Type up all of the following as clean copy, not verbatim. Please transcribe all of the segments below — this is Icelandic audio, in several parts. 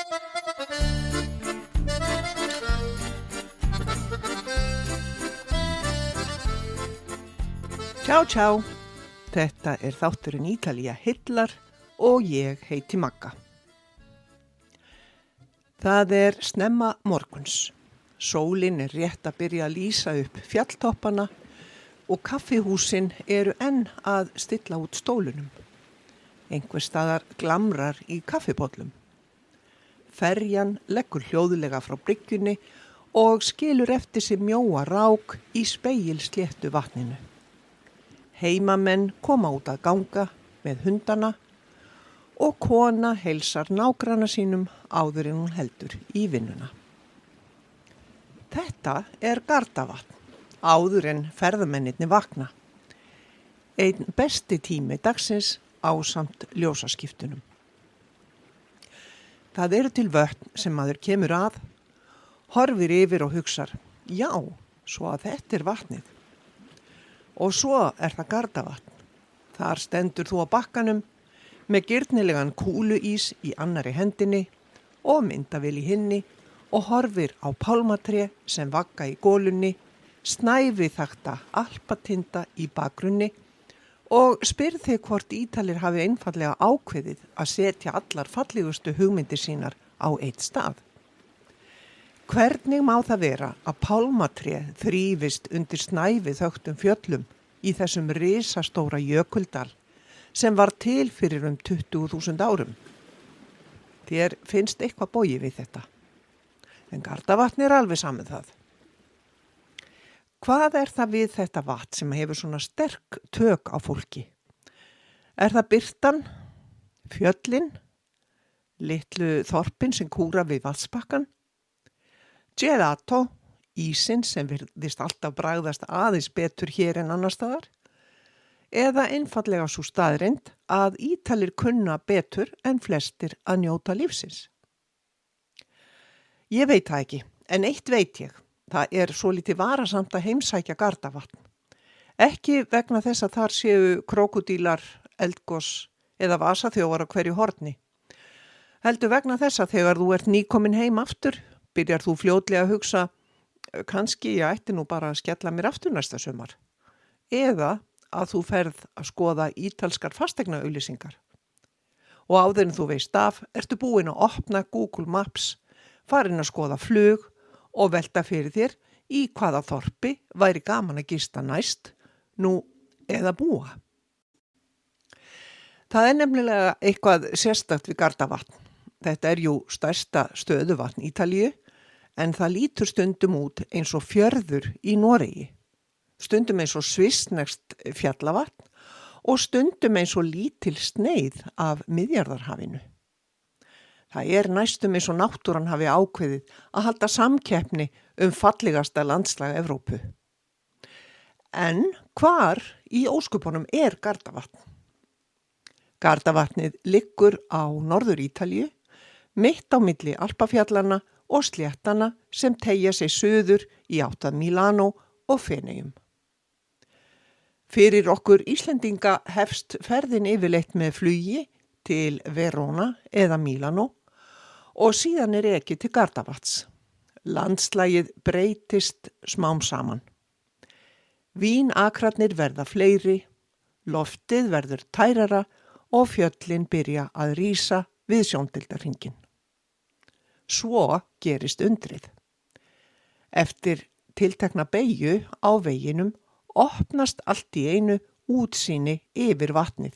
Tjá, tjá, þetta þátturinn Ítalía hillar og ég heiti Magga. Það snemma morguns. Sólin rétt að byrja að lýsa upp fjalltoppana og kaffihúsin eru enn að stilla út stólunum. Einhvers staðar glamrar í kaffibollum. Ferjan leggur hljóðlega frá bryggjunni og skilur eftir sig mjóa rák í spegilsléttu vatninu. Heimamenn koma út að ganga með hundana og kona heilsar nágranna sínum áður en hún heldur í vinnuna. Þetta Gardavatn, áður en ferðamennirnir vakna. Einn besti tími dagsins ásamt ljósaskiptunum. Það eru til vötn sem maður kemur að, horfir yfir og hugsar, já, svo að þetta vatnið. Og svo það Gardavatn. Þar stendur þú á bakkanum með gyrnilegan kúluís í annari hendinni og myndavél í hinni og horfir á pálmatré sem vagga í gólunni, snævi þakta alpatinda í bakgrunni og spyr þig hvort Ítalir hafi einfallega ákveðið að setja allar fallegustu hugmyndir sínar á einn stað. Hvernig má það vera að pálmatré þrífist undir snævi þöktum fjöllum í þessum risastóra jökuldal sem var til fyrir 20.000 árum? Þér finnst eitthvað bogið við þetta. En Gardavatn alveg saman það. Hvað það við þetta vatn sem hefur svona sterk tök á fólki? Það birtan, fjöllin, litlu þorpin sem kúra við vatnsbakkan, gelato, ísinn sem virðist alltaf bragðast aðeins betur hér en annars staðar, eða einfallega svo staðreind að Ítalir kunna betur en flestir að njóta lífsins. Ég veit það ekki, en eitt veit ég, það svolítið varasamt að heimsækja Gardavatn. Ekki vegna þess að þar séu krókódílar, eldgos eða vasaþjófar á hverju horni. Heldur vegna þess að þegar þú nýkomin heim aftur, byrjar þú fljótlega að hugsa, kannski ég ætti nú bara að skella mér aftur næsta sumar. Eða að þú ferð að skoða ítalskar fasteignaauglýsingar. Og áður en þú veist af, ertu búin að opna Google Maps, farin að skoða flug og velta fyrir þér í hvaða þorpi væri gaman að gista næst, nú eða búa. Það nefnilega eitthvað sérstakt við Gardavatn. Þetta jú stærsta stöðuvatn Ítalíu, en það lítur stundum út eins og fjörður í Noregi. Stundum eins og svissneskt fjallavatn og stundum eins og lítil sneið af Miðjarðarhafinu. Það næstum eins og náttúran hafi ákveðið að halda samkeppni fallegasta landslag Evrópu. En hvar í ósköpunum Gardavatn? Gardavatnið liggur á Norður Ítalíu, mitt á milli Alpafjallana og sléttana sem teygja sig suður í átt að Milano og Feneyjum. Fyrir okkur Íslendinga hefst ferðin yfirleitt með flugi til Verona eða Milano og síðan ekið til Gardavatns. Landslagið breytist smám saman. Vínakrarnir verða fleiri, loftið verður tærara og fjöllin byrja að rísa við sjóndeildarhringinn. Svo gerist undrið. Eftir tiltekna beygju á veginum opnast allt í einu útsýni yfir vatnið.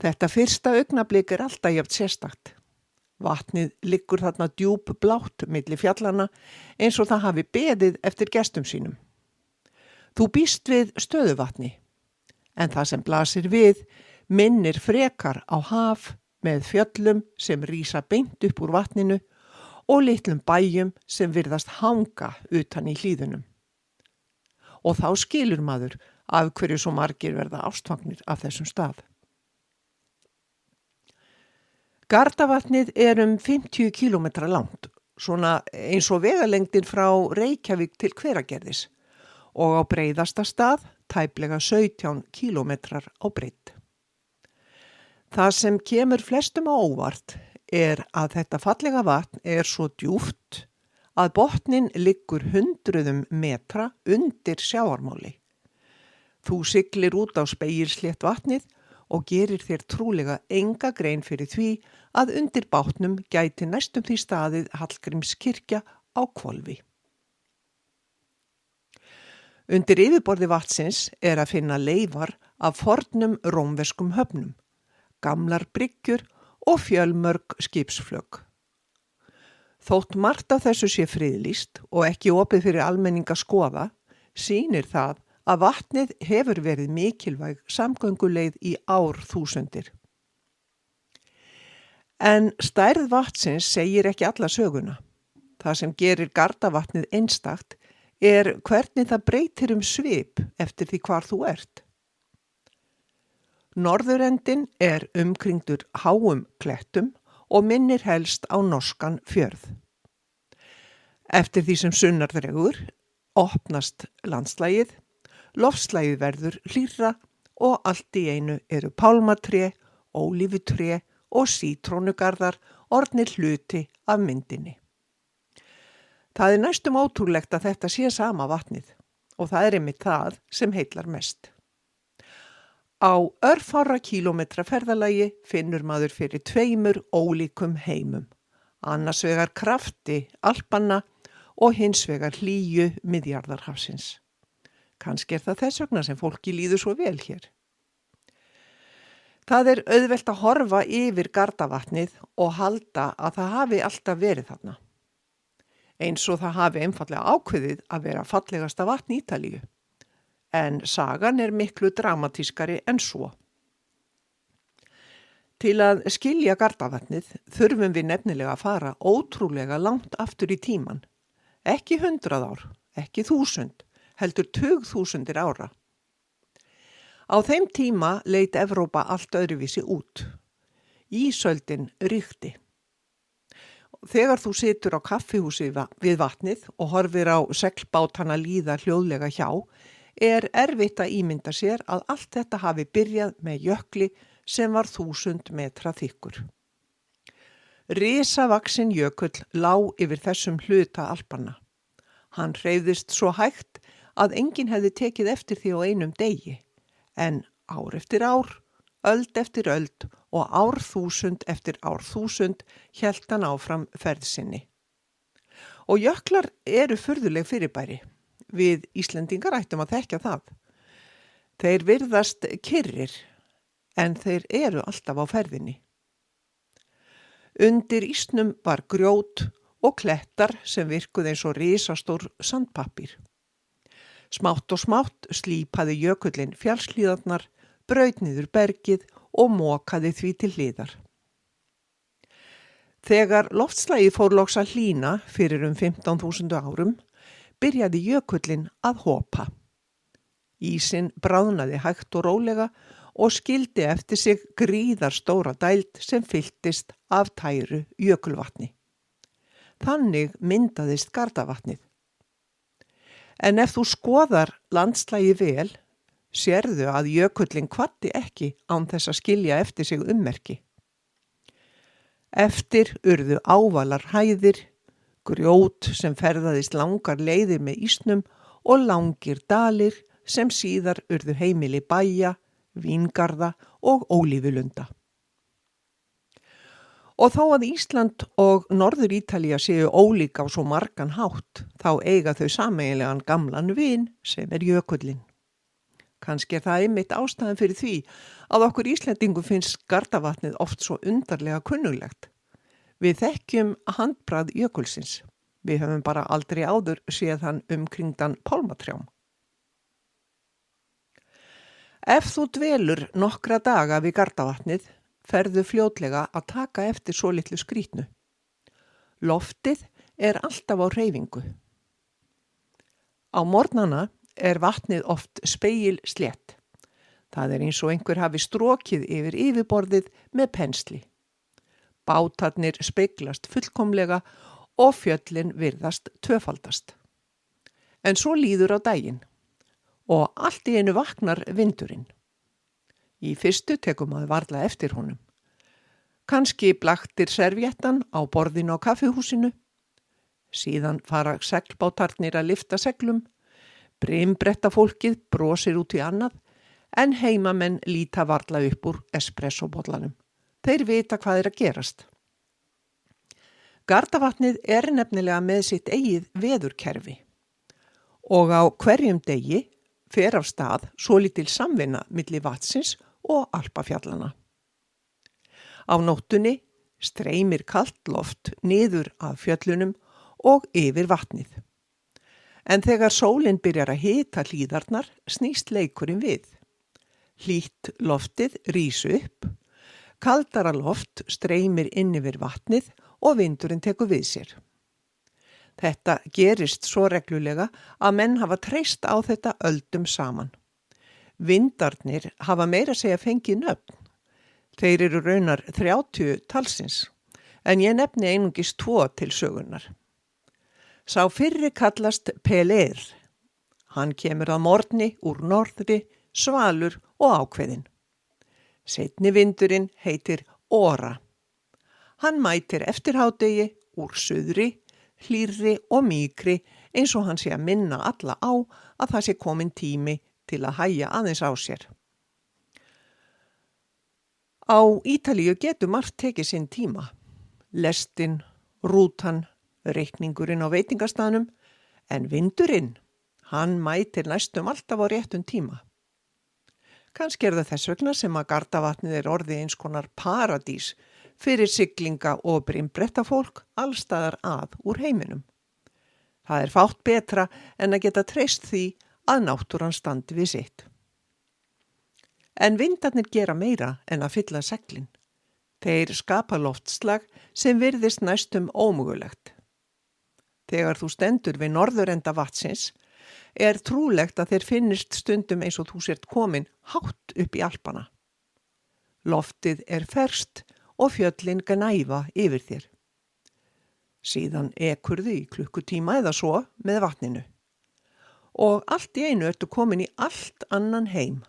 Þetta fyrsta augnablik alltaf jafnt sérstakt. Vatnið liggur þarna djúpblátt milli fjallana eins og það hafi beðið eftir gestum sínum. Þú býst við stöðuvatni, en það sem blasir við minnir frekar á haf með fjöllum sem rísa beint upp úr vatninu og litlum bæjum sem virðast hanga utan í hlíðunum. Og þá skilur maður af hverju svo margir verða ástfangnir af þessum stað. Gardavatnið 50 kílómetra langt, svona eins og vegalengdin frá Reykjavík til Hveragerðis og á breiðasta stað tæplega 17 kílómetrar á breidd. Það sem kemur flestum á óvart að þetta fallega vatn svo djúpt að botninn liggur hundruðum metra undir sjávarmáli. Þú siglir út á spegilslétt vatnið og gerir þér trúlega enga grein fyrir því að undir bátnum gæti næstum því staðið Hallgrímskirkja á hvolfi. Undir yfirborði vatnsins að finna leifar af fornum rómverskum höfnum, gamlar bryggjur og fjölmörg skipsflök. Þótt margt af þessu sé friðlýst og ekki opið fyrir almenning að skoða, sýnir það að vatnið hefur verið mikilvæg samgönguleið í árþúsundir. En stærð vatnsins segir ekki alla söguna. Það sem gerir Gardavatnið einstakt hvernig það breytir svip eftir því hvar þú ert. Norðurendin umkringdur háum klettum og minnir helst á norskan fjörð. Eftir því sem sunnar dregur, opnast landslagið, loftslagið verður hlýrra og allt í einu eru pálmatré, ólífutré og sítrónugarðar orðnir hluti af myndinni. Það næstum ótrúlegt að þetta sé sama vatnið og það einmitt það sem heillar mest. Á örfárra kílómetra ferðalagi finnur maður fyrir tveimur ólíkum heimum, annars vegar krafti Alpanna og hins vegar hlýju Miðjarðarhafsins. Kannski það þess vegna sem fólki líður svo vel hér. Það auðvelt að horfa yfir Gardavatnið og halda að það hafi alltaf verið þarna. Eins og það hafi einfallega ákveðið að vera fallegasta vatn Ítalíu. En sagan miklu dramatískari en svo. Til að skilja Gardavatnið þurfum við nefnilega að fara ótrúlega langt aftur í tíman. Ekki 100 ár, ekki 1000, heldur 20.000 ára. Á þeim tíma leit Evrópa allt öðruvísi út. Ísöldin ríkti. Þegar þú situr á kaffihúsi við vatnið og horfir á seglbátana líða hljóðlega hjá, erfitt að ímynda sér að allt þetta hafi byrjað með jökli sem var 1000 metra þykkur. Risavaxinn jökull lá yfir þessum hluta Alpanna. Hann hreyfðist svo hægt að enginn hefði tekið eftir því á einum degi, en ár eftir ár, öld eftir öld og árþúsund eftir árþúsund hélt hann áfram ferð sinni. Og jöklar furðuleg fyrirbæri. Við Íslendingar ættum að þekkja það. Þeir virðast kyrrir, en þeir alltaf á ferðinni. Undir ísnum var grjót og klettar sem virkuðu eins og risastór sandpappír. Smátt og smátt slípaði jökullinn fjallshlíðarnar, braut niður bergið og mokaði því til hliðar. Þegar loftslagið fór loks að hlýna fyrir 15.000 árum, byrjaði jökullinn að hopa. Ísinn bráðnaði hægt og rólega og skildi eftir sig gríðarstóra dæld sem fylltist af tæru jökulvatni. Þannig myndaðist Gardavatnið. En ef þú skoðar landslagið vel, sérðu að jökullinn kvaddi ekki án þess að skilja eftir sig ummerki. Eftir urðu ávalar hæðir, grjót sem ferðaðist langar leiðir með ísnum og langir dalir sem síðar urðu heimili bæja, víngarða og ólífulunda. Og þó að Ísland og Norður Ítalía séu ólík á svo margan hátt, þá eiga þau sameiginlegan gamlan vin sem jökullinn. Kannski það einmitt ástæðan fyrir því að okkur Íslendingum finnst Gardavatnið oft svo undarlega kunnuglegt. Við þekkjum handbragð jökulsins. Við höfum bara aldrei áður séð hann umkringdan pálmatrjám. Ef þú dvelur nokkra daga við Gardavatnið, ferðu fljótlega að taka eftir svo litlu skrýtnu. Loftið alltaf á hreyfingu. Á morgnana vatnið oft spegilslétt. Það eins og einhver hafi strokið yfir yfirborðið með pensli. Bátarnir speglast fullkomlega og fjöllin virðast tvöfaldast. En svo líður á daginn og allt í einu vaknar vindurinn. Í fyrstu tekur maður varla eftir honum. Kannski blaktir servéttan á borðinu á kaffihúsinu. Síðan fara seglbátarnir að lyfta seglum. Brimbretta fólkið brosir út í annað, en heimamenn líta varla upp úr espressobollanum. Þeir vita hvað að gerast. Gardavatnið er nefnilega með sitt eigið veðurkerfi og á hverjum degi fer af stað svolítil samvinna milli vatnsins og Alpafjallana. Á nóttunni streymir kalt loft niður af fjöllunum og yfir vatnið. En þegar sólin byrjar að hita hlíðarnar snýst leikurinn við. Hlýtt loftið rís upp, kaldara loft streymir inn yfir vatnið og vindurinn tekur við sér. Þetta gerist svo reglulega að menn hafa treyst á þetta öldum saman. Vindarnir hafa meira að segja fengið nöfn. Þeir eru raunar 30 talsins, en ég nefni einungis 2 til sögunnar. Sá fyrri kallast Pelér. Hann kemur að morgni úr norðri, svalur og ákveðinn. Seinni vindurinn heitir Ora. Hann mætir eftir hádegi úr suðri, hlýrri og mýkri eins og hann sé að minna alla á að það sé kominn tími til að hægja aðeins á sér. Á Ítalíu getur margt tekið sinn tíma. Lestin, rútan, reikningurinn á veitingastaðnum, en vindurinn, hann mætir næstum alltaf á réttum tíma. Kannski er það þess vegna sem að Gardavatnið er orðið eins konar paradís fyrir siglinga og brimbretta fólk allstaðar að úr heiminum. Það er fátt betra en að geta treyst því að náttúran standi við sitt. En vindarnir gera meira en að fylla seglin. Þeir skapa loftslag sem virðist næstum ómögulegt. Þegar þú stendur við norðurenda vatnsins er trúlegt að þeir finnist stundum eins og þú sért komin hátt upp í Alpana. Loftið er ferskt og fjöllin gnæfa yfir þér. Síðan ekurðu í klukkutíma eða svo með vatninu. Og allt í einu ertu komin í allt annan heim.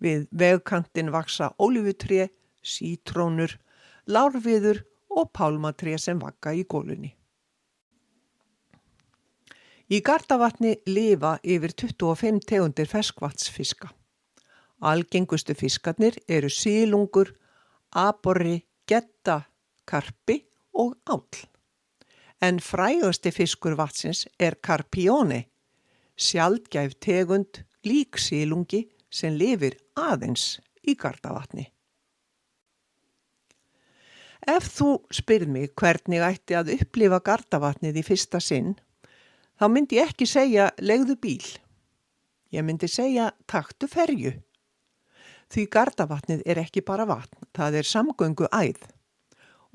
Við vegkantinn vaksa ólífutré, sítrónur, lárviður og pálmatré sem vagga í gólunni. Í Gardavatni lifa yfir 25 tegundir ferskvatnsfiska. Algengustu fiskarnir eru silungur, aborri, gedda, karpi og áll. En frægasti fiskur vatnsins er karpíóni, sjaldgæf tegund lík silungi sem lifir aðeins í Gardavatni. Ef þú spyrð mig hvernig ætti að upplifa Gardavatnið í fyrsta sinn, þá myndi ég ekki segja leigðu bíl. Ég myndi segja taktu ferju. Því Gardavatnið er ekki bara vatn, það er samgöngu æð.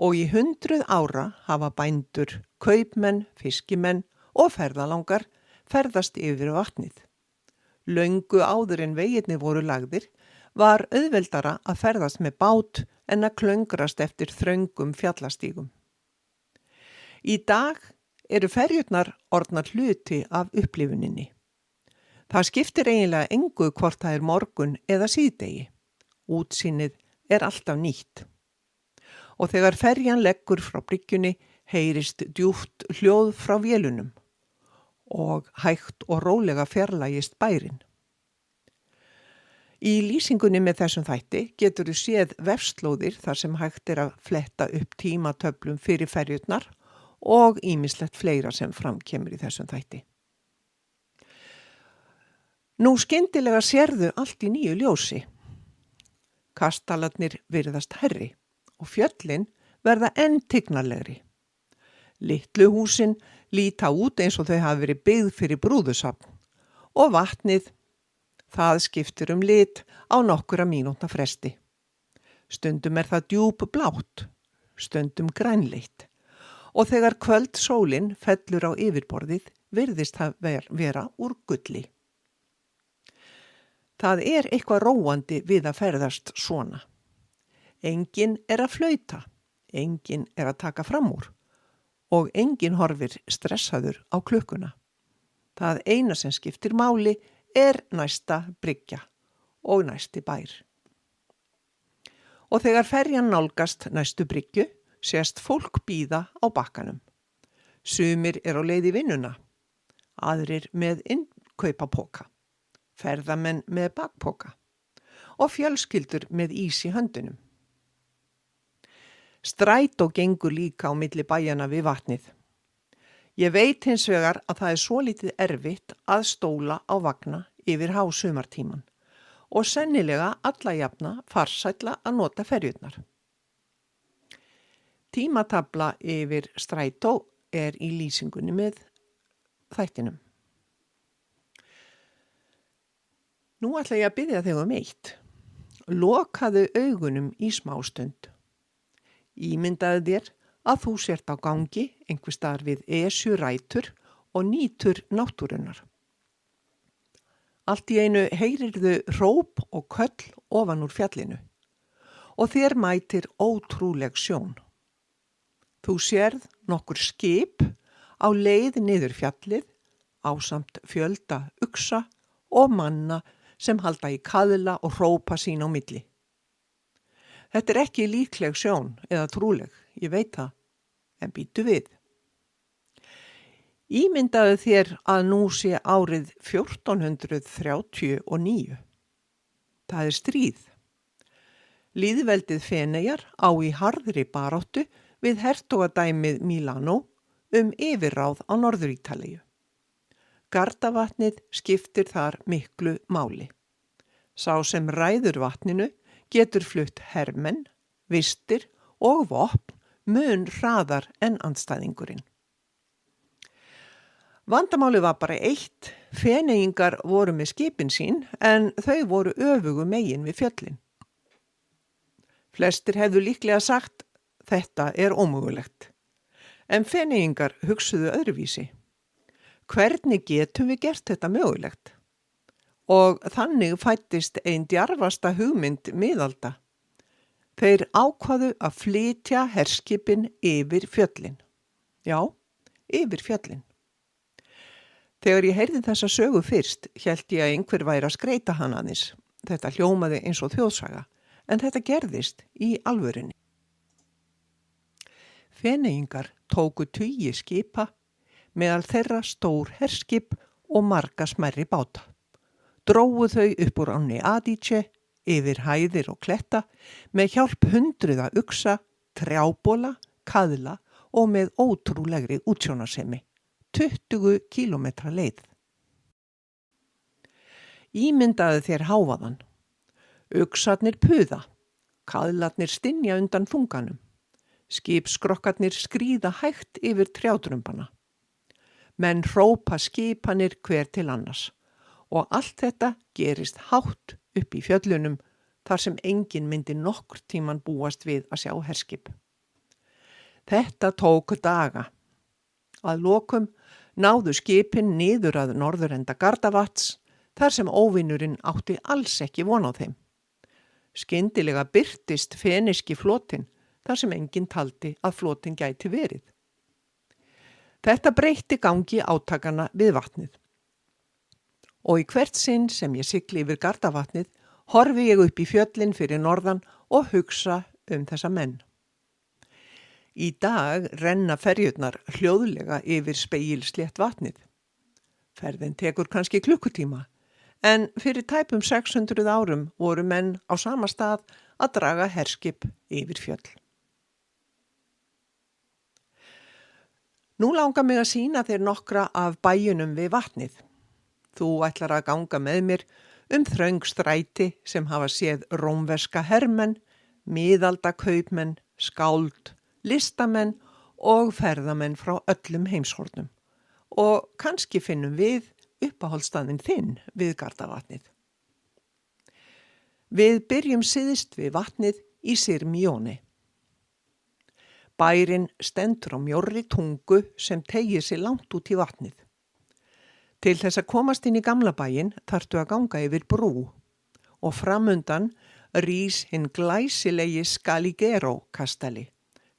Og í 100 ára hafa bændur, kaupmenn, fiskimenn og ferðalangar ferðast yfir vatnið. Löngu áður en vegirnir voru lagðir var auðveldara að ferðast með bát en að klöngrast eftir þröngum fjallastígum. Í dag eru ferjurnar orðnar hluti af upplifuninni. Það skiptir eiginlega engu hvort það er morgun eða síðdegi. Útsýnið er alltaf nýtt. Og þegar ferjan leggur frá bryggjunni heyrist djúpt hljóð frá vélunum og hægt og rólega fjarlægist bærinn. Í lýsingunni með þessum þætti getur þú séð vefslóðir þar sem hægt er að fletta upp tímatöflum fyrir ferjurnar og ýmislegt fleira sem framkemur í þessum þætti. Nú skyndilega sérðu allt í nýju ljósi. Kastalarnir virðast hærri og fjöllin verða enn tignarlegri. Litlu húsin líta út eins og þau hafa verið byggð fyrir brúðusafn og vatnið, það skiptir lit á nokkura mínútna fresti. Stundum er það djúpblátt, stundum grænleitt og þegar kvöldsólin fellur á yfirborðið virðist það vera úr gulli. Það er eitthvað róandi við að ferðast svona. Enginn er að flauta, enginn er að taka fram úr og enginn horfir stressaður á klukkuna. Það eina sem skiptir máli er næsta bryggja og næsti bær. og þegar ferjan nálgast næstu bryggju sést fólk bíða á bakkanum. Sumir á leið í vinnuna, aðrir með innkaupapoka, ferðamenn með bakpoka og fjölskyldur með ís í höndunum. Strætó gengur líka á milli bæjanna við vatnið. Ég veit hins vegar að það svolítið erfitt að stóla á vagna yfir hásumartíman og sennilega alla jafna farsælla að nota ferjurnar. Tímatafla yfir strætó í lýsingunni með þættinum. Nú ætla ég að biðja þig eitt. Lokaðu augunum í smástund. Ímyndaðu þér að þú sért á gangi einhvers staðar við Esjurætur og nýtur náttúrunnar. Allt í einu heyrirðu hróp og köll ofan úr fjallinu og þér mætir ótrúleg sjón. Þú sérð nokkur skip á leið niður fjallið ásamt fjölda uxa og manna sem halda í kaðla og hrópa sín á milli. Þetta ekki líkleg sjón eða trúleg, ég veit það, en bíddu við. Ímyndaðu þér að nú sé árið 1439. Það stríð. Lýðveldið Feneyjar á í harðri baráttu við hertogadæmið Milano yfirráð á Norður-Ítalíu. Gardavatnið skiptir þar miklu máli. Sá sem ræður vatninu getur flutt hermenn, vistir og vopn mun hraðar en andstæðingurinn. Vandamálið var bara eitt, Feneyingar voru með skipin sín en þau voru öfugu megin við fjöllin. Flestir hefðu líklega sagt, þetta ómögulegt. En Feneyingar hugsuðu öðruvísi. Hvernig getum við gert þetta mögulegt? Og þannig fættist ein djarfasta hugmynd miðalda. Þeir ákváðu að flytja herskipin yfir fjöllin. Já, yfir fjöllin. Þegar ég heyrði þessa sögu fyrst, hélt ég að einhver væri að skreita hann aðeins. Þetta hljómaði eins og þjóðsaga, en þetta gerðist í alvörunni. Feneyingar tóku tugi skipa, meðal þeirra stór herskip og marga smærri báta. Drógu þau upp úr ánni Adige, yfir hæðir og kletta, með hjálp hundruða uxa, trjábola, kaðla og með ótrúlegri útsjónarsemi. 20 kílómetra leið. Ímyndaðu þér hávaðan. Uxarnir puða, kaðlarnir stynja undan þunganum. Skipskrokkarnir skríða hægt yfir trjádrumbana. Menn hrópa skipanir hver til annars og allt þetta gerist hátt upp í fjöllunum þar sem enginn myndi nokkur tíman búast við að sjá herskip. Þetta tók daga. Að lokum náðu skipin niður að norðurenda Gardavatns þar sem óvinurinn átti alls ekki von á þeim. Skyndilega birtist feneyski flotinn þar sem enginn taldi að flotinn gæti verið. Þetta breytti gangi átakana við vatnið. Og í hvert sinn sem ég sigli yfir Gardavatnið horfi ég upp í fjöllin fyrir norðan og hugsa þessa menn. Í dag renna ferjurnar hljóðlega yfir spegilslétt vatnið. Ferðin tekur kannski klukkutíma, en fyrir tæpum 600 árum voru menn á sama stað að draga herskip yfir fjöll. Nú langar mig að sýna þér nokkra af bæjunum við vatnið. Þú ætlar að ganga með mér þröng stræti sem hafa séð rómverska hermenn, miðalda kaupmenn, skáld, listamenn og ferðamenn frá öllum heimshornum. Og kannski finnum við uppáhaldsstaðinn þinn við Gardavatnið. Við byrjum syðst við vatnið í Sirmione. Bærinn stendur á mjórri tungu sem teygir sig langt út í vatnið. Til þess að komast inn í gamla bæinn þarftu að ganga yfir brú og framundan rís hinn glæsilegi Scaligero kastali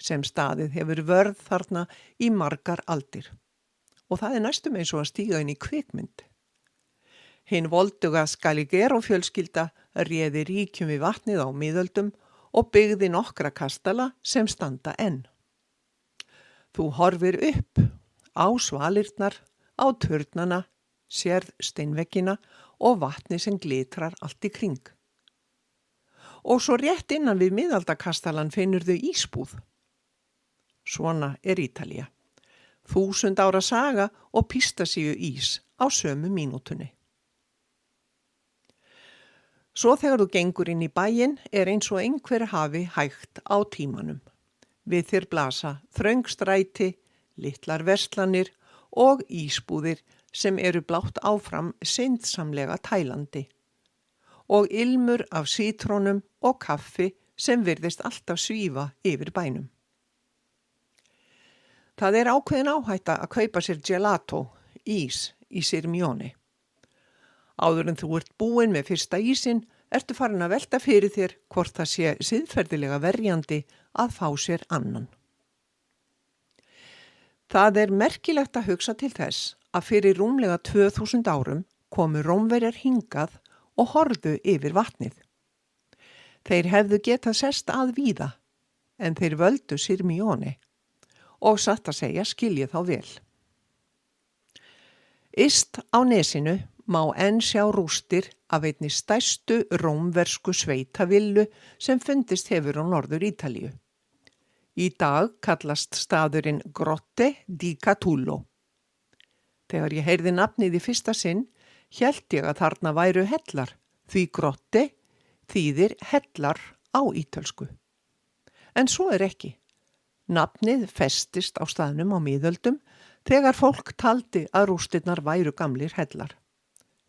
sem staðið hefur vörð þarna í margar aldir. Og það næstum eins og að stíga inn í kvikmynd. Hinn volduga Scaligero fjölskylda réði ríkjum við vatnið á miðöldum og byggði nokkra kastala sem standa enn. Þú horfir upp á svalirnar, á turnana, sérð steinveggina og vatni sem glitrar allt í kring. Og svo rétt innan við miðaldakastalan finnurðu ísbúð. Svona er Ítalía. 1000 ára saga og pistasíu ís á sömu mínútunni. Svo þegar þú gengur inn í bæinn er eins og einhver hafi hægt á tímanum. Við þér blasa þröngstræti, litlar verslanir og ísbúðir sem eru blátt áfram syndsamlega tælandi og ilmur af sítrónum og kaffi sem virðist alltaf svífa yfir bænum. Það er ákveðin áhætta að kaupa sér gelato, ís, í Sirmione. Áður en þú ert búin með fyrsta ísinn, ertu farin að velta fyrir þér hvort það sé siðferðilega verjandi að fá sér annan. Það er merkilegt að hugsa til þess að fyrir rúmlega 2000 árum komu Rómverjar hingað og horfðu yfir vatnið. Þeir hefðu getað sest að víða, en þeir völdu Sirmione og satt að segja skilji þá vel. Yst á nesinu má enn sjá rústir af einni stærstu rómversku sveitavillu sem fundist hefur á Norður Ítalíu. Í dag kallast staðurinn Grotte di Catullo. Þegar ég heyrði nafnið í fyrsta sinn, hélt ég að þarna væru hellar, því grotte þýðir hellar á ítölsku. En svo er ekki. Nafnið festist á staðnum á miðöldum þegar fólk taldi að rústirnar væru gamlir hellar.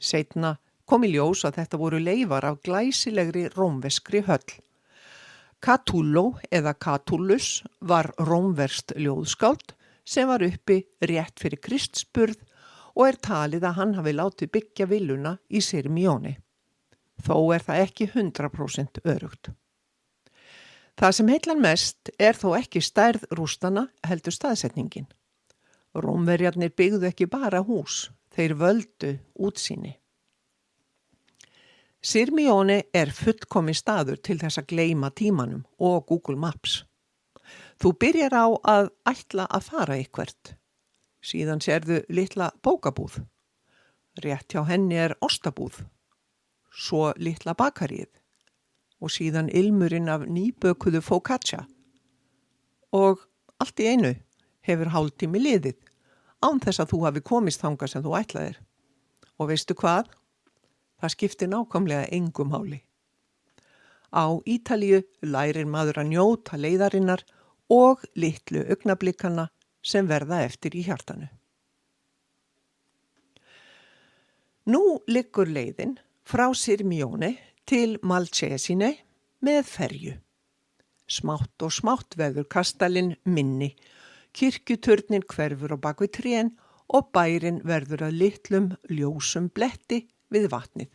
Seinna kom í ljós að þetta voru leifar af glæsilegri rómverskri höll. Catullo eða Catullus var rómverskt ljóðskáld sem var uppi rétt fyrir Kristsburð og er talið að hann hafi látið byggja villuna í Sirmione. Þó er það ekki 100% öruggt. Það sem heillar mest er þó ekki stærð rústana heldur staðsetningin. Rómverjarnir byggðu ekki bara hús, þeir völdu útsýni. Sirmione er fullkomin staður til þess að gleyma tímanum og Google Maps. Þú byrjar á að ætla að fara eitthvert. Síðan sérðu litla bókabúð. Rétt hjá henni er ostabúð. Svo litla bakaríð. Og síðan ilmurinn af nýbökuðu focaccia. Og allt í einu hefur hálftími liðið, án þess að þú hafi komist þangað sem þú ætlaðir. Og veistu hvað? Það skiptir nákvæmlega engu máli. Á Ítalíu lærir maður að njóta leiðarinnar og litlu augnablikkanna sem verða eftir í hjartanu. Nú liggur leiðin frá Sirmione til Malcesine með ferju. Smátt og smátt verður kastalinn minni, kirkjuturnin hverfur á bak við trén og bærin verður að litlum ljósum bletti við vatnið.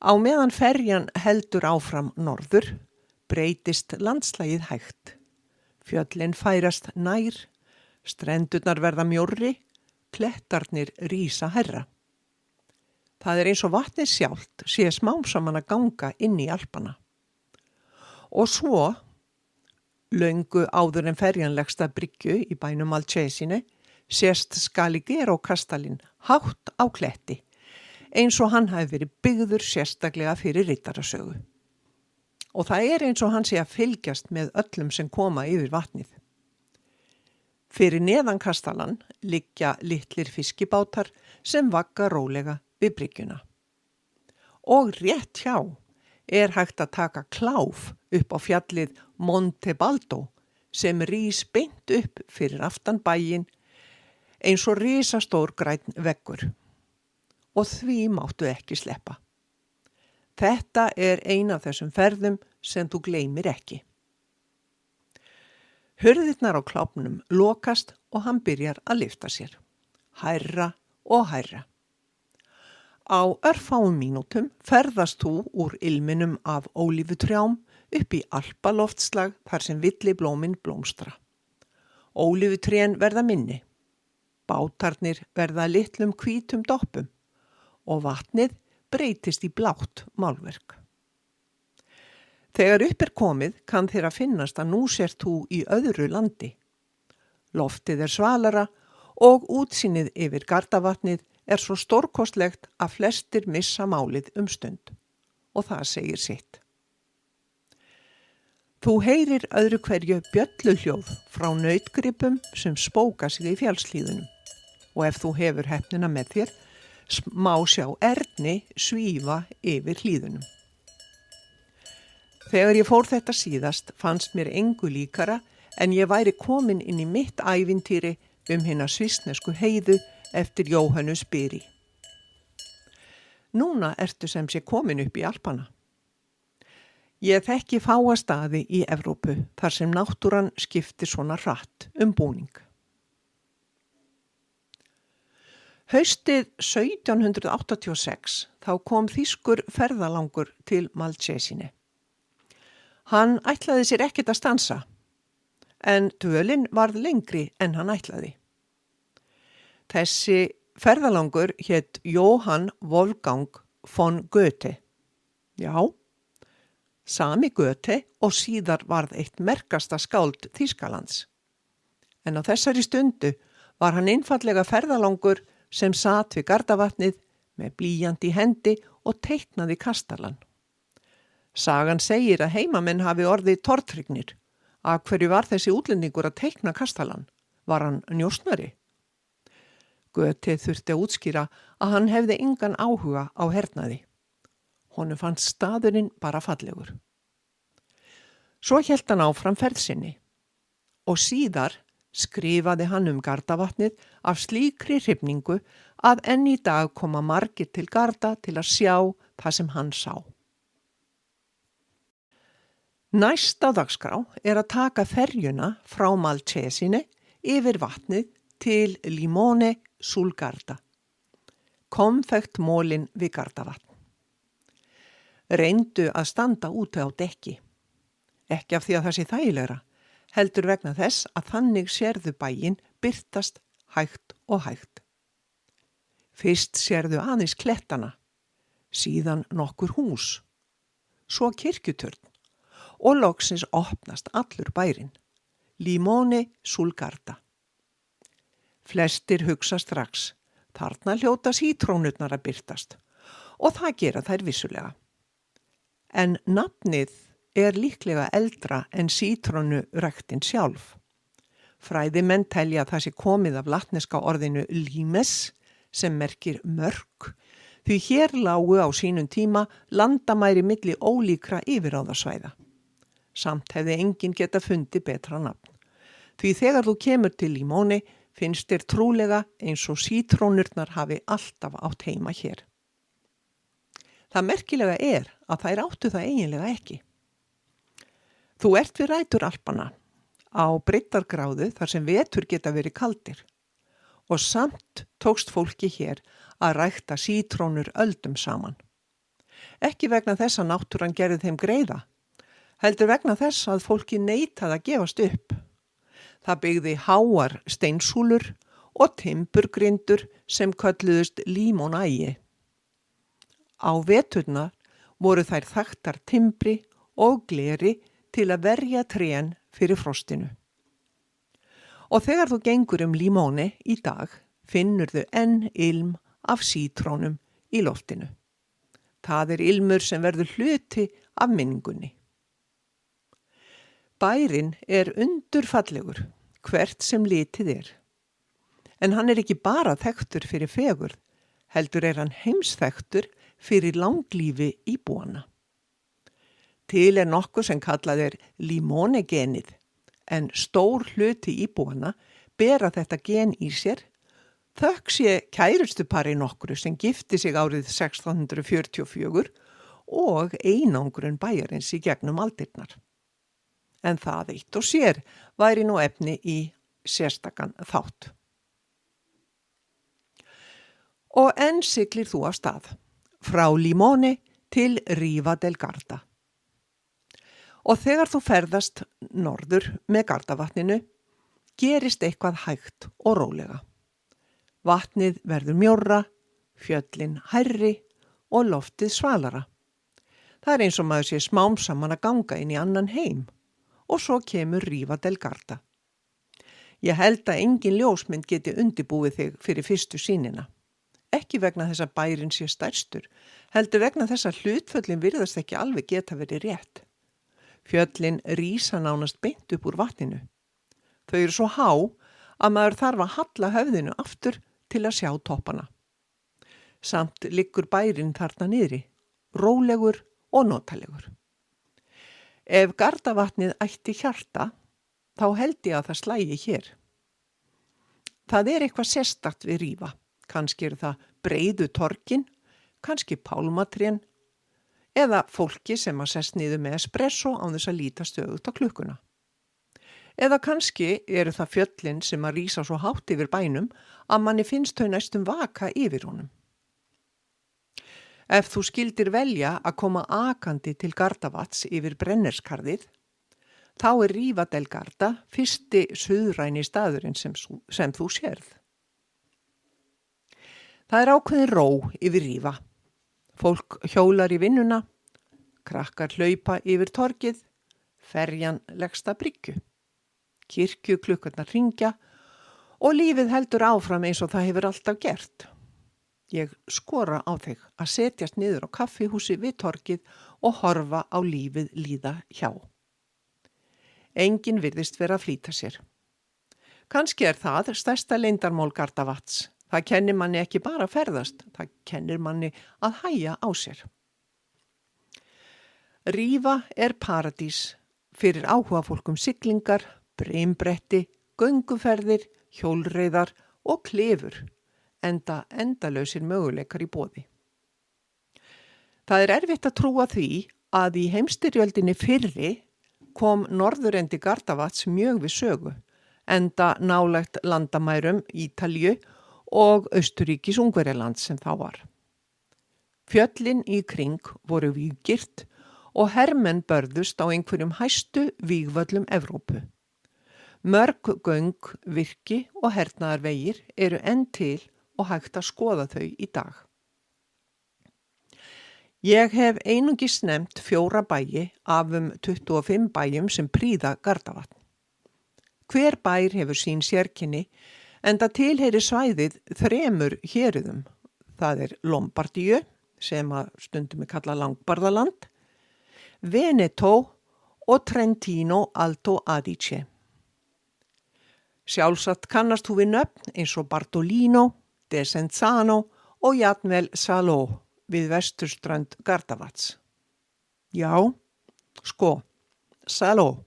Á meðan ferjan heldur áfram norður, breytist landslagið hægt. Fjöllin færast nær, strendurnar verða mjórri, klettarnir rísa hærra. Það er eins og vatnið sjálft sé smám saman að ganga inn í Alpana. Og svo, löngu áður en ferjan leggst að bryggju í bænum Malcesine, sést Scaligero kastalinn hátt á kletti, eins og hann hafi verið byggður sérstaklega fyrir riddarasögu. Og það er eins og hann sé að fylgjast með öllum sem koma yfir vatnið. Fyrir neðan kastalann liggja litlir fiskibátar sem vagga rólega við bryggjuna. Og rétt hjá er hægt að taka kláf upp á fjallið Monte Baldo sem rís beint upp fyrir aftan bæinn eins og risastór grænn veggur. Og því máttu ekki sleppa. Þetta er ein af þessum ferðum sem þú gleymir ekki. Hurðirnar á klápnum lokast og hann byrjar að lyfta sér. Hærra og hærra. Á örfáum mínútum ferðast þú úr ilminum af ólífutrjám upp í alpaloftslag þar sem villiblómin blómstra. Ólífutrén verða minni. Bátarnir verða litlum hvítum doppum og vatnið breytist í blátt málverk. Þegar upp komið kann þér að finnast að nú sért þú í öðru landi. Loftið svalara og útsýnið yfir Gardavatnið svo stórkostlegt að flestir missa málið stund. Og það segir sitt. Þú heyrir öðru hverju bjölluhljóð frá nautgripum sem spóka sig í fjallshlíðunum og ef þú hefur heppnina með þér, má sjá erni svífa yfir hlíðunum. Þegar ég fór þetta síðast fannst mér engu líkara en ég væri komin inn í mitt ævintýri hina svissnesku heiðu eftir Jóhannes Byrri. Núna ertu sem sé komin upp í Alpana. Ég þekki fáa staði í Evrópu þar sem náttúran skiptir svona hratt búning. Haustið 1786 þá kom þýskur ferðalangur til Malcesine. Hann ætlaði sér ekkert að stansa, en dvölin varð lengri en hann ætlaði. Þessi ferðalangur hét Johann Wolfgang von Goethe. Já, sami Goethe og síðar varð eitt merkasta skáld Þýskalands. En á þessari stundu var hann einfallega ferðalangur sem sat við Gardavatnið með blýant í hendi og teiknaði kastalann. Sagan segir að heimamenn hafi orðið tortryggnir. Af hverju var þessi útlendingur að teikna kastalann? Var hann njósnari? Goethe þurfti að útskýra að hann hefði engan áhuga á hernaði. Honum fannst staðurinn bara fallegur. Svo hélt hann áfram ferð sinni og síðar skrifaði hann Gardavatnið af slíkri hrifningu að enn í dag koma margir til Garda til að sjá það sem hann sá. Næst á dagskrá að taka ferjuna frá Malcesine yfir vatnið til Limone sul Garda, konfekt mólin við Gardavatn. Reyndu að standa úti á dekki, ekki af því að það sé þægilegra, heldur vegna þess að þannig sérðu bæinn birtast hægt og hægt. Fyrst sérðu aðeins klettana, síðan nokkur hús, svo kirkjuturn og loksins opnast allur bærinn, Limone sul Garda. Flestir hugsa strax, þarna hljóta sítrónurnar að birtast og það gera þær vissulega. En nafnið líklega eldra en sítrónuræktin sjálf. Fræðimenn telja að það sé komið af latneska orðinu limes sem merkir mörk, því hér lágu á sínum tíma landamæri milli ólíkra yfirráðasvæða. Samt hefði enginn geta fundið betra nafn. Því þegar þú kemur til Limone finnst þér trúlega eins og sítrónurnar hafi alltaf átt heima hér. Það merkilega að þær áttu það eiginlega ekki. Þú ert við rætur Alpana, á breiddargráðu þar sem vetur geta verið kaldir og samt tókst fólki hér að rækta sítrónur öldum saman. Ekki vegna þess að náttúran gerði þeim greiða, heldur vegna þess að fólki neitaði að gefast upp. Það byggði háar steinsúlur og timburgrindur sem kölluðust limonægi. Á veturna voru þær þaktar timbri og gleri til að verja trén fyrir frostinu. Og þegar þú gengur Limone í dag, finnurðu enn ilm af sítrónum í loftinu. Það ilmur sem verður hluti af minningunni. Bærinn undurfallegur, hvert sem litið En hann ekki bara þekktur fyrir fegurð, heldur hann heimsþekktur fyrir langlífi íbúanna. Til nokkuð sem kallað Limone-genið, en stór hluti íbúanna bera þetta gen í sér, þökk sé kærustupari nokkru sem gifti sig árið 1644 og einangrun bæjarins í gegnum aldirnar. En það eitt og sér væri nú efni í sérstakan þátt. Og enn siglir þú af stað, frá Limone til Riva del Garda. Og þegar þú ferðast norður með Gardavatninu, gerist eitthvað hægt og rólega. Vatnið verður mjórra, fjöllin hærri og loftið svalara. Það eins og maður sé smám saman að ganga inn í annan heim og svo kemur Riva del Garda. Ég held að engin ljósmynd geti undibúið þig fyrir fyrstu sýnina. Ekki vegna þess að bærinn sé stærstur, heldur vegna þess að hlutföllin virðast ekki alveg geta verið rétt. Fjöllin rísa nánast beint upp úr vatninu. Þau eru svo há að maður þarf að halla höfðinu aftur til að sjá toppana. Samt liggur bærinn þarna niðri, rólegur og notalegur. Ef Gardavatnið ætti hjarta, þá held ég að það slægi hér. Það er eitthvað sérstakt við Riva. Kannski er það breiðu torgin, kannski pálmatrén, eða fólki sem að sest niður með espresso án þess að líta stöðugt á klukkuna. Eða kannski eru það fjöllin sem að rísa svo hátt yfir bænum að manni finnst þau næstum vaka yfir honum. Ef þú skildir velja að koma akandi til Gardavats yfir Brennerskarðið, þá er Riva del Garda fyrsti suðræni staðurinn sem þú sérð. Það er ákveðin ró yfir Riva. Fólk hjólar í vinnuna, krakkar hlaupa yfir torgið, ferjan leggst að bryggju. Kirkjuklukkurnar hringja og lífið heldur áfram eins og það hefur alltaf gert. Ég skora á þig að setjast niður á kaffihúsi við torgið og horfa á lífið líða hjá. Enginn virðist vera að flýta sér. Kannski er það stærsta leyndarmál Gardavats. Það kennir manni ekki bara að ferðast, það kennir manni að hægja á sér. Riva er paradís fyrir áhuga fólkum siglingar, brimbretti, gönguferðir, hjólreiðar og klefur, enda endalausir möguleikar í boði. Það er erfitt að trúa því að í heimsstyrjöldinni fyrri kom norðurendi Gardavats mjög við sögu, enda nálægt landamærum Ítalíu og Austurríkis Ungverjaland sem þá var. Fjöllin í kring voru víggirt og hermenn börðust á einhverjum hæstu vígvöllum Evrópu. Mörg göng, virki og hernaðarvegir eru enn til og hægt að skoða þau í dag. Ég hef einungis nefnt 4 bæi af 25 bæjum sem prýða Gardavatn. Hver bær hefur sín sérkenni, enda tilheyri svæðið 3 héruðum. Það er Lombardíu, sem að stundum er kallað Langbarðaland, Veneto og Trentino Alto Adige. Sjálfsagt kannast þú við nöfn eins og Bartolino, Desenzano og jafnvel Salò við vesturströnd Gardavats. Já, sko, Salò.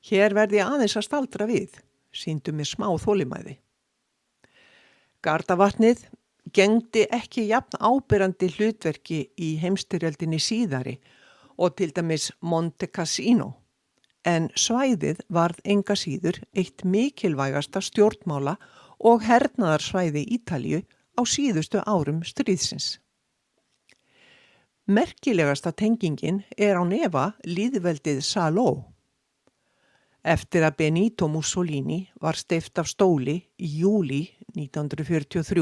Hér verði ég aðeins að staldra við, sýndu mér smá þolinmæði. Gardavatnið gegndi ekki jafn áberandi hlutverki í heimsstyrjöldinni síðari og til dæmis Monte Cassino, en svæðið varð enga síður eitt mikilvægasta stjórnmála og hernaðarsvæði Ítalíu á síðustu árum stríðsins. Merkilegasta tengingin er án efa lýðveldið Salò. Eftir að Benito Mussolini var steypt af stóli í júlí 1943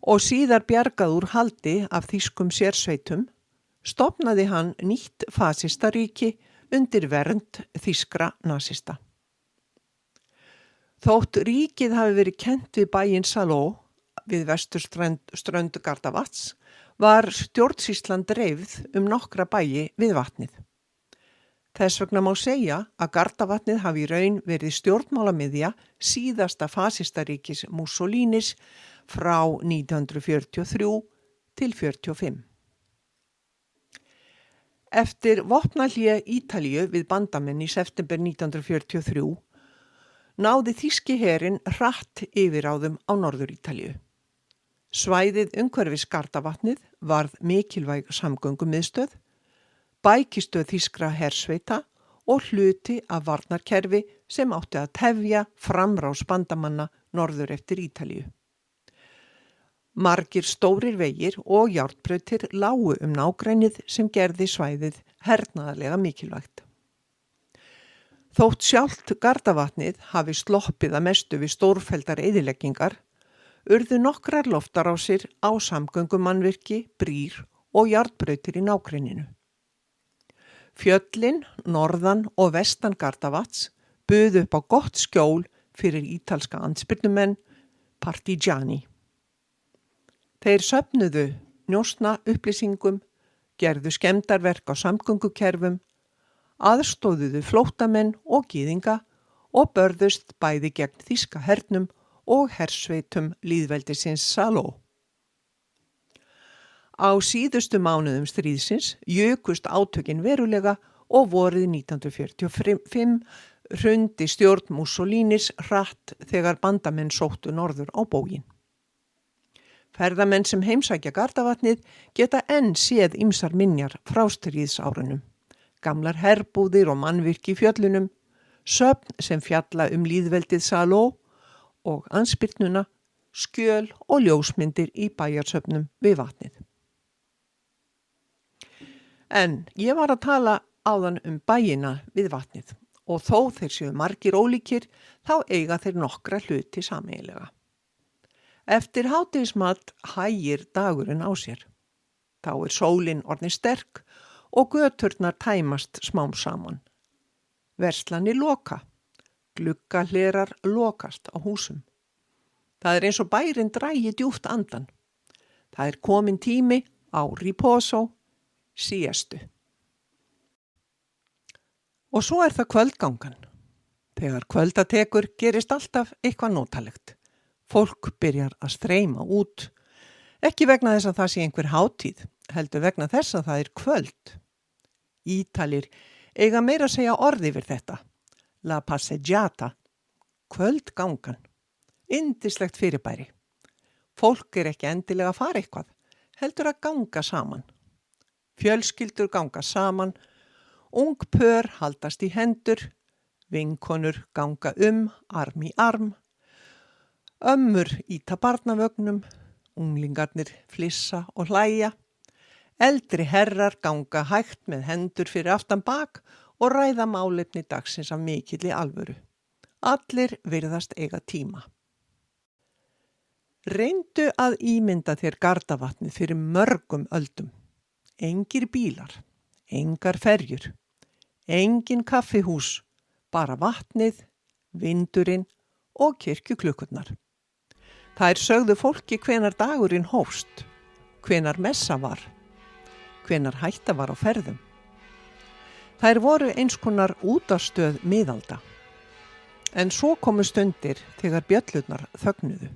og síðar bjargað úr haldi af þýskum sérsveitum, stofnaði hann nýtt fasistaríki undir vernd þýskra nasista. Þótt ríkið hafi verið kennt við bæinn Salò við vesturströnd Gardavats, var stjórnsýslan dreifð nokkra bæi við vatnið. Þess vegna má segja að Gardavatnið hafi í raun verið stjórnmálamiðja síðasta fasistaríkis Mussolinis frá 1943 til 45. Eftir vopnahlé Ítalíu við bandamenn í september 1943 náði þýski herinn hratt yfirráðum á Norður-Ítalíu. Svæðið umhverfis Gardavatnið varð mikilvæg samgöngumiðstöð, bækistöð þýskra hersveita og hluti af varnarkerfi sem átti að tefja framrás bandamanna norður eftir Ítalíu. Margir stórir vegir og járnbrautir lágu nágrennið sem gerði svæðið hernaðarlega mikilvægt. Þótt sjálft Gardavatnið hafi sloppið að mestu við stórfelldar eyðileggingar, urðu nokkrar loftarásir á samgöngumannvirki, brýr og járnbrautir í nágrenninu. Fjöllin, norðan og vestan Gardavatns buðu upp á gott skjól fyrir ítalska andspyrnumenn Partigiani. Þeir söfnuðu njósna upplýsingum, gerðu skemmdarverk á samgöngukerfum, aðstóðuðu flóttamenn og gyðinga og börðust bæði gegn þýska hernum og hersveitum lýðveldisins Saló. Á síðustu mánuðum stríðsins jukust átökin verulega og vorið 1945 hrundi stjórn Mussolinis hratt þegar bandamenn sóttu norður á bóginn. Ferðamenn sem heimsækja Gardavatnið geta enn séð ýmsar minjar frá stríðsárunum, gamlar herbúðir og mannvirki í fjöllunum, söfn sem fjalla lýðveldið Saló og andspyrnuna, skjöl og ljósmyndir í bæjarsöfnum við vatnið. En ég var að tala áðan bæina við vatnið og þó þeir séu margir ólíkir þá eiga þeir nokkra hluti sameiginlega. Eftir hádegismat hægir dagurinn á sér. Þá sólin orðin sterk og göturnar tæmast smám saman. Verslanir loka, gluggahlerar lokast á húsum. Það eins og bærinn dragi djúpt andan. Það komin tími á riposo, siestu. Og svo það kvöldgangan. Þegar kvöldatekur gerist alltaf eitthvað notalegt. Fólk byrjar að streyma út, ekki vegna þess að það sé einhver hátíð, heldur vegna þess að það kvöld. Ítalir eiga meira að segja orð yfir þetta, la passeggiata, kvöldgangan, yndislegt fyrirbæri. Fólk ekki endilega að fara eitthvað, heldur að ganga saman. Fjölskyldur ganga saman, ung pör haldast í hendur, vinkonur ganga arm í arm, ömmur íta barnavögnum, unglingarnir flissa og hlæja, eldri herrar ganga hægt með hendur fyrir aftan bak og ræða málefni dagsins af mikilli alvöru. Allir virðast eiga tíma. Reyndu að ímynda þér Gardavatnið fyrir mörgum öldum. Engir bílar, engar ferjur, engin kaffihús, bara vatnið, vindurinn og kirkjuklukkurnar. Þær sögðu fólki hvenar dagurinn hófst, hvenar messa var, hvenar hætta var á ferðum. Þær voru eins konar útvarpsstöð miðalda. En svo komu stundir þegar bjöllurnar þögnuðu.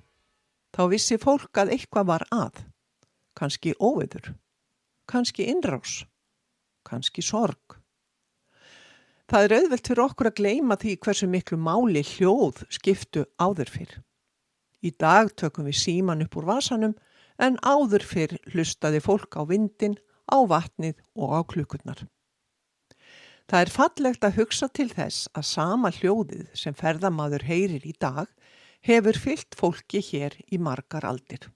Þá vissi fólk að eitthvað var að, kannski óveður, kannski innrás, kannski sorg. Það auðvelt fyrir okkur að gleyma því hversu miklu máli hljóð skiptu áður fyrr. Í dag tökum við síman upp úr vasanum en áður fyrr hlustaði fólk á vindinn, á vatnið og á klukkurnar. Það fallegt að hugsa til þess að sama hljóðið sem ferðamaður heyrir í dag hefur fylgt fólki hér í margar aldir.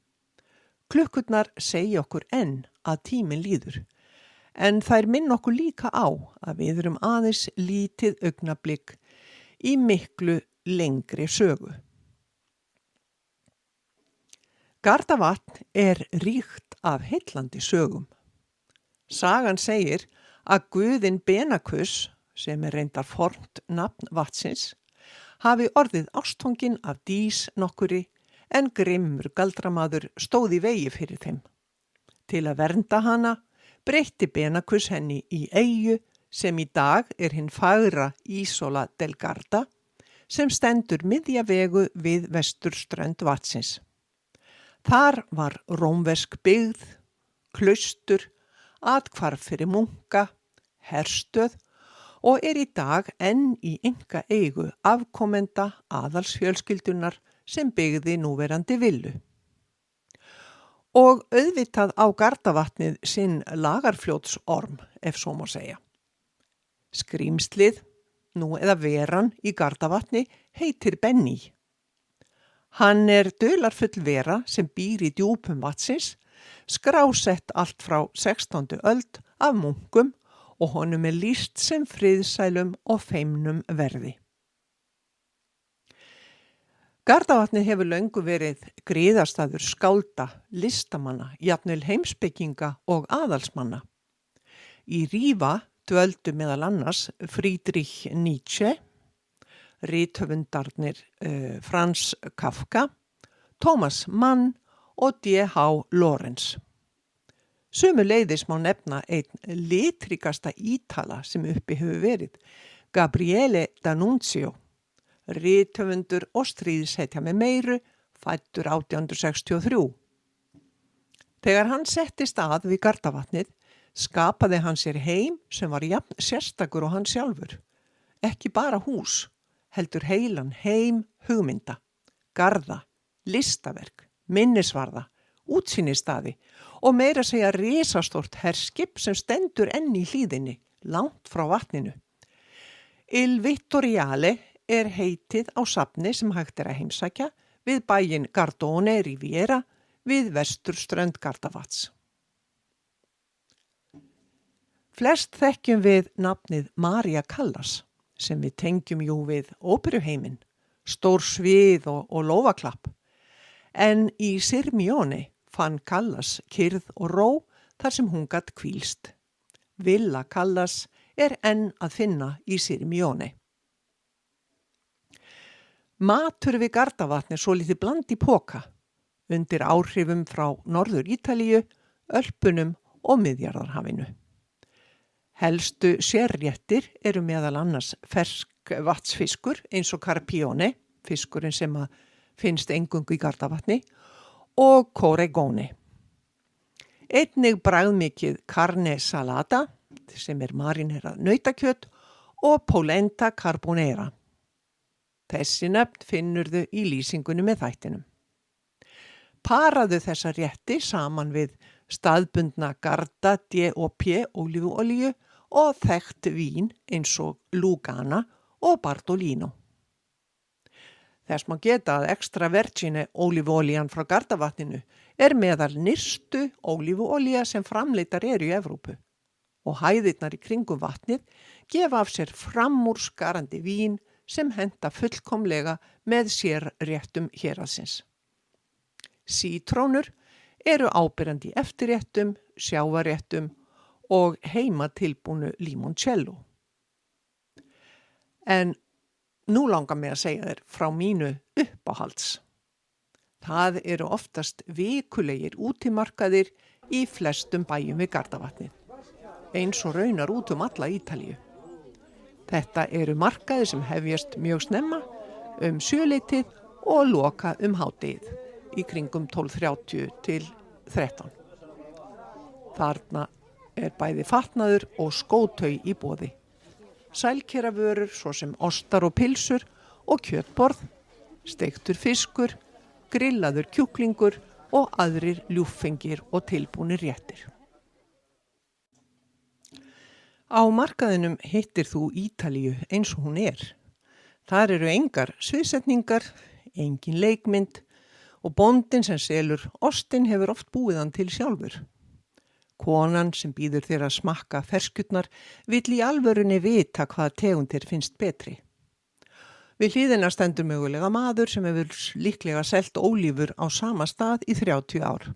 Klukkurnar segja okkur enn að tíminn líður, en þær minna okkur líka á að við erum aðeins lítið augnablik í miklu lengri sögu. Gardavatn ríkt af heillandi sögum. Sagan segir að guðinn Benakus, sem reyndar fornt nafn vatnsins, hafi orðið ástfanginn af dís nokkuri en grimmur galdramaður stóð í vegi fyrir þeim. Til að vernda hana breytti Benakus henni í eyju sem í dag hinn fagra Isola del Garda sem stendur miðja vegu við vesturströnd vatnsins. Þar var rómversk byggð, klaustur, athvarf fyrir munka, herstöð og í dag enn í einkaeigu afkomenda aðalsfjölskyldunar sem byggði núverandi villu. Og auðvitað á Gardavatnið sinn Lagarfljótsorm, ef svo má segja. Skrýmslið, nú eða veran í Gardavatni, heitir Benny. Hann dularfull vera sem býr í djúpum vatnsins, skrásett allt frá 16. öld af munkum og honum lýst sem friðsælum og feimnum verði. Gardavatnið hefur löngu verið griðastaður skálda, listamanna, jafnvel heimspekinga og aðalsmanna. Í Riva dvöldu meðal annars Friedrich Nietzsche, rithöfundarnir Franz Kafka, Thomas Mann og D.H. Lawrence. Sömuleiðis má nefna einn litrikasta Ítala sem uppi hefur verið, Gabriele D'Annunzio, rithöfundur og stríðshetja með meiru, fæddur 1863. Þegar hann settist að við Gardavatnið, skapaði hann sér heim sem var jafn sérstakur og hann sjálfur. Ekki bara hús, heldur heilan heim hugmynda, garða, listaverk, minnisvarða, útsýnistaði og meira segja risastórt herskip sem stendur enn í hlíðinni, langt frá vatninu. Il Vittoriale er heitið á safni sem hægt að heimsækja við bæinn Gardone Riviera við vesturströnd Gardavats. Flest þekkjum við nafnið Maria Callas sem við tengjum jú við óperuheiminn, stór svið og lófaklapp. En í Sirmione fann Callas kyrrð og ró þar sem hún gat hvílst. Villa Callas er enn að finna í Sirmione. Matur við Gardavatn er svolítið bland í poka, undir áhrifum frá Norður Ítalíu, Ölpunum og Miðjarðarhafinu. Helstu sérréttir eru meðal annars ferskvatsfiskur eins og carpione, fiskurinn sem finnst eingöngu í Gardavatni, og coregone. Einnig bragðmikið carne salata, sem er marinerað nautakjöt, og polenta carbonara. Þessi nöfn finnurðu í lýsingunni með þættinum. Paraðu þessa rétti saman við staðbundna Garda DOP ólífuolíu og þekkt vín eins og Lugana og Bardolino. Þess má geta að extra vergine ólífuolían frá Gardavatninu er meðal nyrstu ólífuolía sem framleiddar eru í Evrópu og hæðirnar í kringum vatnið gefa af sér framúrskarandi vín sem henta fullkomlega með sér réttum héraðsins. Sítrónur eru áberandi í eftirréttum, sjávarréttum og heimatilbúnu limoncello. En nú langar mig að segja þér frá mínu uppáhalds. Það eru oftast vikulegir útimarkaðir í flestum bæjum við Gardavatnið, eins og raunar út alla Ítalíu. Þetta eru markaðir sem hefjast mjög snemma 7:00 og loka hádegið í kringum 12:30 til 13. Þarna er bæði fatnaður og skótau í boði. Sælkeravörur svo sem ostar og pilsur og kjötborð, steiktur fiskur, grillaður kjúklingur og aðrir ljúffengir og tilbúnir réttir. Á markaðinum hittir þú Ítalíu eins og hún er. Þar eru engar sviðsetningar, engin leikmynd og bóndinn sem selur ostinn hefur oft búið hann til sjálfur. Konan sem býður þér að smakka ferskjurnar vill í alvörunni vita hvaða tegundir finnst betri. Við hliðina stendur mögulega maður sem hefur líklega selt ólífur á sama stað í 30 ár.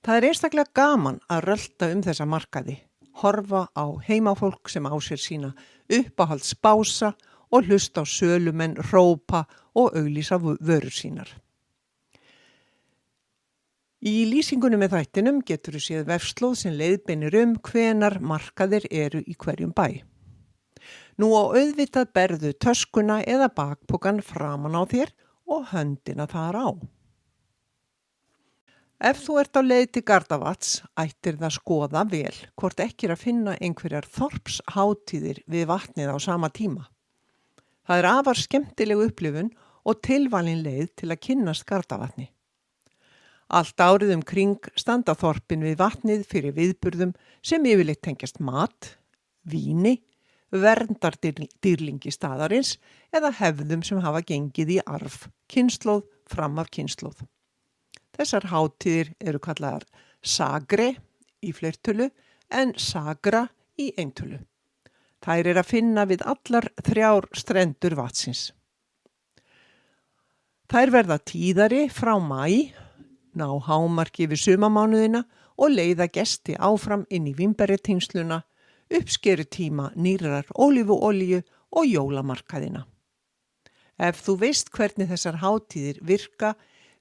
Það er einstaklega gaman að rölta þessa markaði, horfa á heimafólk sem á sér sína uppáhaldsbása og hlusta á sölumenn hrópa og auglýsa vörur sínar. Í lýsingunum með þættinum getur þú séð vefslóð sem leiðbeinir hvenar markaðir eru í hverjum bæ. Nú á auðvitað berðu töskuna eða bakpokan framan á þér og höndina þar á. Ef þú ert á leið til Gardavats, ættir það skoða vel hvort ekki er að finna einhverjar þorpshátíðir við vatnið á sama tíma. Það er afar skemmtileg upplifun og tilvalin leið til að kynnast Gardavatni. Allt árið kring standa þorpin við vatnið fyrir viðburðum sem yfirleitt tengjast mat, víni, verndardýrlingi staðarins eða hefðum sem hafa gengið í arf, kynslóð fram af kynslóð. Þessar hátíðir eru kallaðar sagre í fleirtölu en sagra í eintölu. Þær eru að finna við allar 3 strendur vatsins. Þær verða tíðari frá maí, ná hámarki við sumamánuðina og leiða gesti áfram inn í vínberjateymsluna, uppskerutíma nýrrar ólífuolíu og jólamarkaðina. Ef þú veist hvernig þessar hátíðir virka,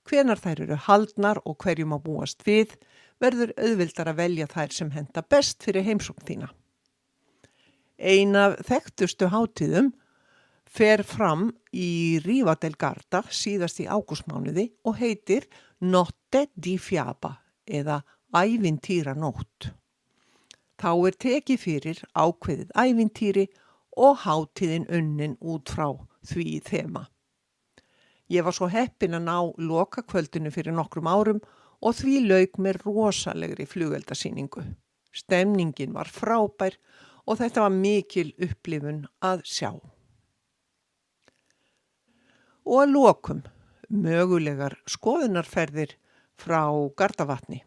hvenær þær eru haldnar og hverjum að búast við, verður auðveldar að velja þær sem henta best fyrir heimsókn þína. Ein af þekktustu hátíðum fer fram í Riva del Garda síðast í ágústmánuði og heitir Notte di Fiaba eða ævintýranótt. Þá er tekið fyrir ákveðið ævintýri og hátíðin unnin út frá því þema. Ég var svo heppin að ná lokakvöldinu fyrir nokkrum árum og því lauk með rosalegri flugeldasýningu. Stemningin var frábær og þetta var mikil upplifun að sjá. Og að lokum mögulegar skoðunarferðir frá Gardavatni.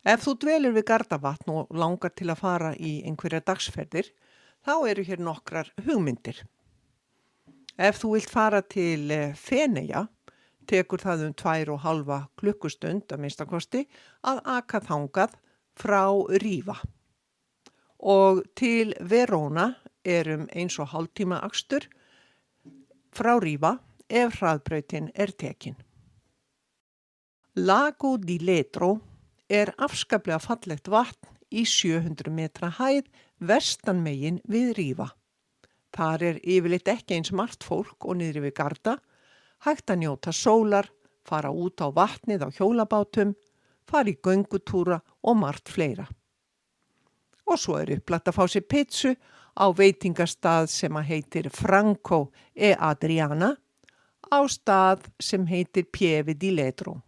Ef þú dvelur við Gardavatn og langar til að fara í einhverja dagsferðir, þá eru hér nokkrar hugmyndir. Ef þú vilt fara til Feneyja, tekur það 2,5 klukkustund að minnsta kosti að aka þangað frá Riva. Og til Verona er 1,5 tíma akstur frá Riva ef hraðbrautin er tekin. Lago di Ledro er afskaplega fallegt vatn í 700 metra hæð vestanmegin við Riva. Þar er yfirleitt ekki eins margt fólk og niðri við Garda, hægt að njóta sólar, fara út á vatnið á hjólabátum, fara í göngutúra og margt fleira. Og svo er upplagt að fá sér pizzu á veitingastað sem heitir Franco e Adriana á stað sem heitir Pieve di Ledro.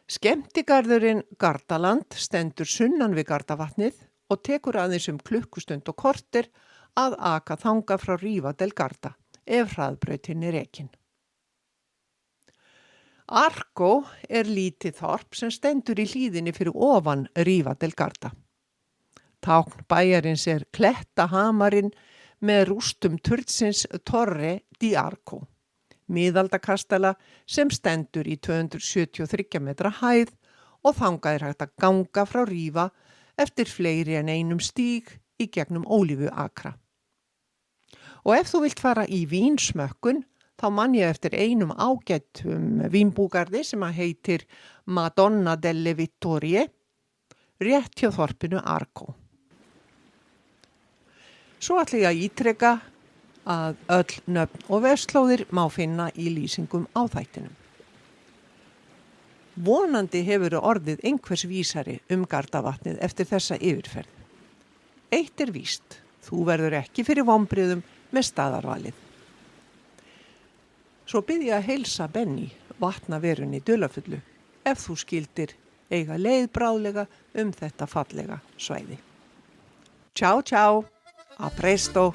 Skemmtigarðurinn Gardaland stendur sunnan við Gardavatnið og tekur aðeins klukkustund og korter að aka þangað frá Riva del Garda ef hraðbrautin er rekin. Arco er lítið þorp sem stendur í hlíðinni fyrir ofan Riva del Garda. Tákn bæjarins er klettahamarinn með rústum turnsins Torre di Arco, miðaldakastala sem stendur í 273 metra hæð og þangað er hægt að ganga frá Riva eftir fleiri en einum stíg í gegnum ólífuakra. Og ef þú vilt fara í vínsmökkun, þá man ég eftir einum ágætum vínbúgarði sem heitir Madonna delle Vittorie, rétt hjá þorpinu Arco. Svo ætla ég að ítreka að öll nöfn og verslóðir má finna í lýsingum á þættinum. Vonandi hefur orðið einhvers vísari Gardavatnið eftir þessa yfirferð. Eitt er víst, þú verður ekki fyrir vonbrigðum með staðarvalið. Svo bið ég að heilsa Benny, vatnaverunni Dularfullu, ef þú skildir eiga leið bráðlega þetta fallega svæði. Ciao, ciao, a presto!